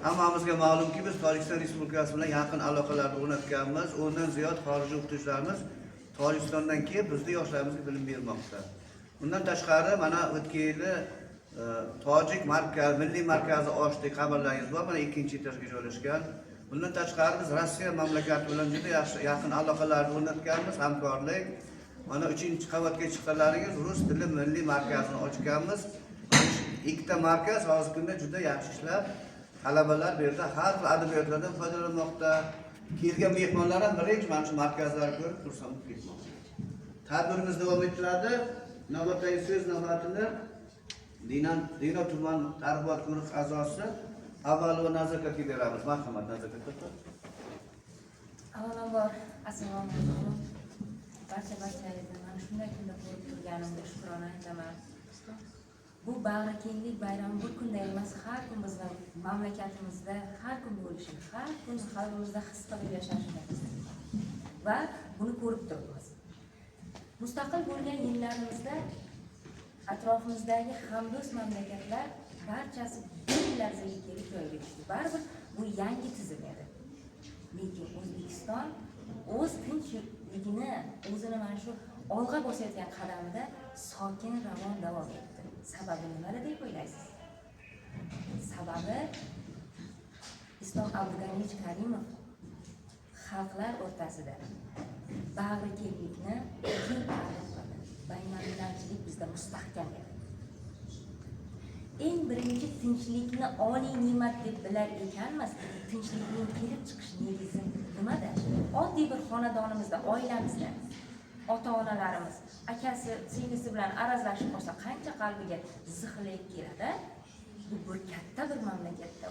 Hammamizga ma'lumki, biz Tojikiston Respublikasi bilan yaqin aloqalarni o'rnatganmiz. O'ndan ziyod xorijiy o'qituvchilarimiz Tojikistondan kelib bizning yoshlarimizga bilim bermoqda. Bundan tashqari mana o'tgan yili Tojik markaz, milliy markazi ochdik, xabarlaringiz bor. Mana 2-etajga joylashgan. Bundan tashqari biz Rossiya mamlakati bilan juda yaxshi yaqin aloqalarni o'rnatganmiz, hamkorlik. Mana 3-qavatga chiqqanlaringiz rus tili milliy markazini ochganmiz. Ikkita markaz hozirgi kunda juda yaxshi ishlab, talabalar bu yerda har xil adabiyotlardan foydalanmoqda. Kelgan mehmonlar ham birinchi mana shu markazlarni ko'rib xursand ketmoqda. Tadbirimiz davom ettiradi. Navbatdagi so'z navbatini Dino tuman targ'ibot guruhi a'zosi avvalo Nazakatga beramiz. Marhamat, Nazakat aka. Avvalambor assalomu alaykum. Barcha-barchangizga mana shunday kunda ko'rib turganimga shukrona aytaman. Bu bag'rikenglik bayrami bir kunda emas, har kun bizning mamlakatimizda har kun bo'lishi, har kun qalbimizda his qilib yashashimiz va buni ko'rib turibmiz. Mustaqil bo'lgan yillarimizda atrofimizdagi hamdo'st mamlakatlar barchasi bir larzaga kelib joyiga tushdi. Baribir bu yangi tizim edi. Lekin O'zbekiston o'z tinchligini, o'zini mana shu olg'a bosayotgan qadamida sokin ravon davom etdi. Sababi nimada deb o'ylaysiz? Sababi Islom Abdug'aniyevich Karimov xalqlar o'rtasida bag'rikenglikni keng ta'rif qildi. Baynalmillatchilik bizda mustahkam edi. Eng birinchi tinchlikni oliy ne'mat deb bilar ekanmiz. Tinchlikning kelib chiqish negizi nimada? Oddiy bir xonadonimizda, oilamizda ota-onalarimiz akasi, singlisi bilan arazlashib qolsa qancha qalbiga zihlik keladi. Bu bir katta bir mamlakatda